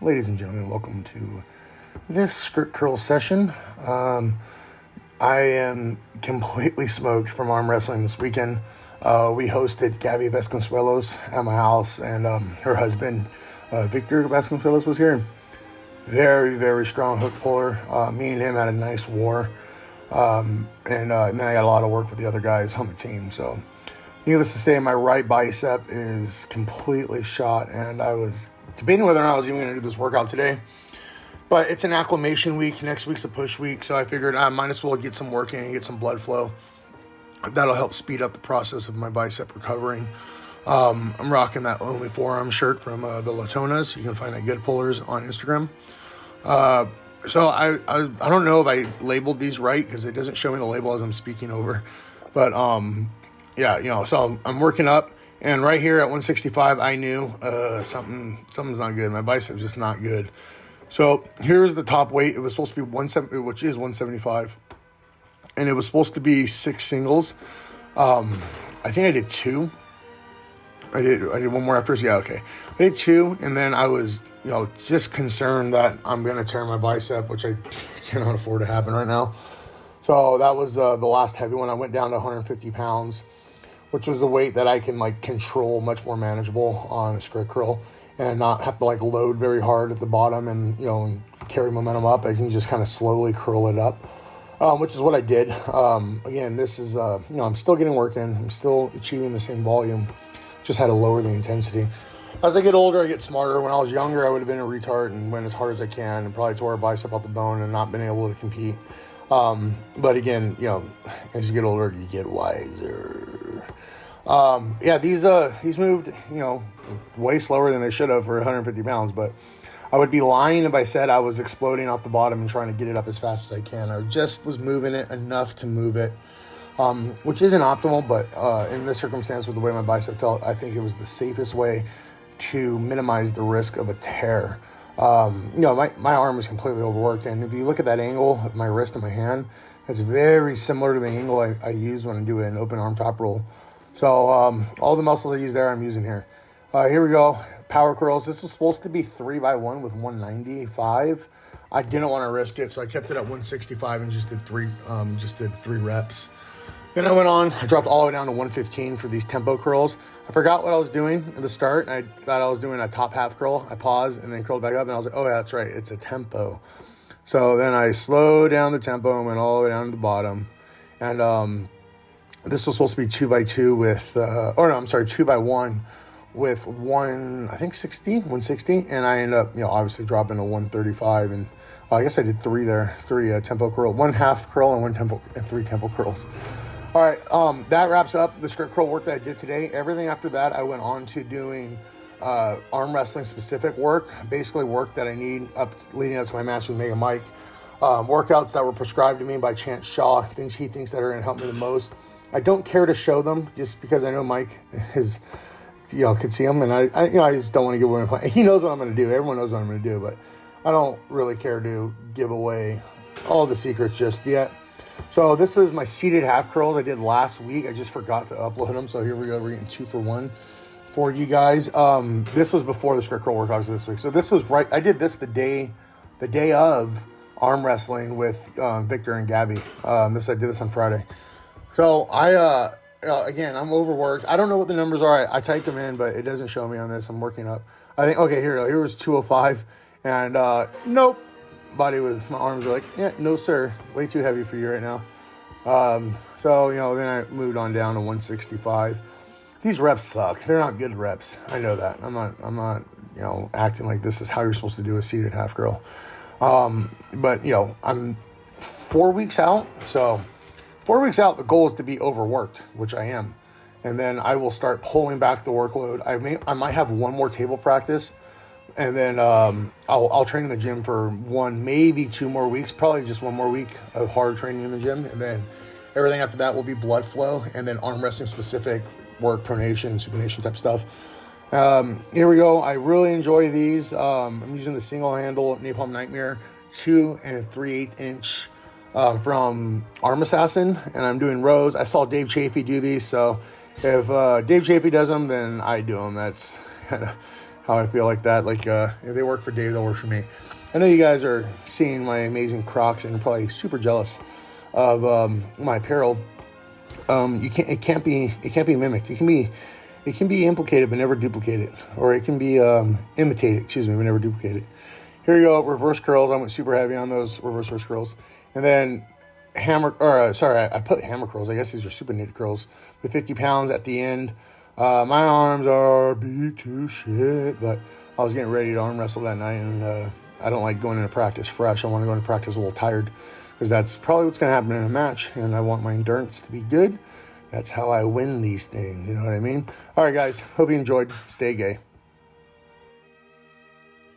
Ladies and gentlemen, welcome to this skirt curl session. I am completely smoked from arm wrestling this weekend. We hosted Gabby Vasconcelos at my house, and her husband, Victor Vasconcelos, was here. Very, very strong hook puller. Me and him had a nice war. And then I got a lot of work with the other guys on the team. So needless to say, my right bicep is completely shot, and I was debating whether or not I was even going to do this workout today. But it's an acclimation week. Next week's a push week, so I figured I might as well get some work in and get some blood flow. That'll help speed up the process of my bicep recovering. I'm rocking that Only Forearm shirt from the Latonas. You can find at Good Pullers on Instagram. So I don't know if I labeled these right because it doesn't show me the label as I'm speaking over. But yeah, so I'm working up. And right here at 165, I knew something's not good. My bicep's just not good. So here's the top weight. It was supposed to be 170, which is 175. And it was supposed to be 6 singles. I think I did 2. I did one more after. Yeah, okay. I did 2, and then I was, just concerned that I'm going to tear my bicep, which I cannot afford to happen right now. So that was the last heavy one. I went down to 150 pounds, which was the weight that I can control much more manageable on a skirt curl and not have to load very hard at the bottom and, and carry momentum up. I can just kind of slowly curl it up, which is what I did. Again, this is, I'm still getting work in. I'm still achieving the same volume, just had to lower the intensity. As I get older, I get smarter. When I was younger, I would have been a retard and went as hard as I can and probably tore a bicep out the bone and not been able to compete. But again, as you get older, you get wiser. These moved, way slower than they should have for 150 pounds, but I would be lying if I said I was exploding off the bottom and trying to get it up as fast as I can. I just was moving it enough to move it, which isn't optimal, but in this circumstance with the way my bicep felt, I think it was the safest way to minimize the risk of a tear. My arm is completely overworked, and if you look at that angle of my wrist and my hand, it's very similar to the angle I use when I do an open arm top roll. So all the muscles I use there, I'm using here. Here we go. Power curls. This was supposed to be 3x1 with 195. I didn't want to risk it, so I kept it at 165 and just did three reps. Then I went on. I dropped all the way down to 115 for these tempo curls. I forgot what I was doing at the start, and I thought I was doing a top half curl. I paused and then curled back up, and I was like, oh, yeah, that's right. It's a tempo. So then I slowed down the tempo and went all the way down to the bottom. And this was supposed to be 2x2 with, 2x1 with 160, and I ended up, obviously dropping to 135, and I guess I did 3 tempo curl, 1 half curl and 1 tempo and 3 tempo curls. All right, that wraps up the skirt curl work that I did today. Everything after that, I went on to doing arm wrestling specific work, basically work that I need leading up to my match with Mega Mike, workouts that were prescribed to me by Chance Shaw, things he thinks that are going to help me the most. I don't care to show them just because I know Mike could see them, and I just don't want to give away my plan. He knows what I'm going to do. Everyone knows what I'm going to do, but I don't really care to give away all the secrets just yet. So this is my seated half curls I did last week. I just forgot to upload them, so here we go. We're getting 2 for 1 for you guys. This was before the skirt curl workouts this week. So this was right. I did this the day of arm wrestling with Victor and Gabby. I did this on Friday. So again, I'm overworked. I don't know what the numbers are. I typed them in, but it doesn't show me on this. I'm working up. I think, okay, here was 205. And nope. My arms were like, yeah, no, sir. Way too heavy for you right now. So then I moved on down to 165. These reps suck. They're not good reps. I know that. I'm not, acting like this is how you're supposed to do a seated half curl. But I'm 4 weeks out. So 4 weeks out, the goal is to be overworked, which I am. And then I will start pulling back the workload. I might have one more table practice, and then I'll train in the gym for 1, maybe 2 more weeks, probably just 1 more week of hard training in the gym. And then everything after that will be blood flow and then arm wrestling specific work, pronation, supination type stuff. Here we go. I really enjoy these. I'm using the single handle Napalm Nightmare 2 3/8 inch from Arm Assassin, and I'm doing rows. I saw Dave Chafee do these, so if Dave Chafee does them, then I do them. That's how I feel like that. Like, if they work for Dave, they'll work for me. I know you guys are seeing my amazing Crocs and you're probably super jealous of my apparel. It can't be mimicked. It can be implicated but never duplicated, or it can be imitated. Excuse me, but never duplicated. Here you go, reverse curls. I went super heavy on those reverse curls, and then I put hammer curls. I guess these are supinated curls with 50 pounds at the end. My arms are beat to shit, but I was getting ready to arm wrestle that night, and I don't like going into practice fresh. I want to go into practice a little tired, because that's probably what's going to happen in a match, and I want my endurance to be good. That's how I win these things, you know what I mean? All right, guys, hope you enjoyed. Stay gay.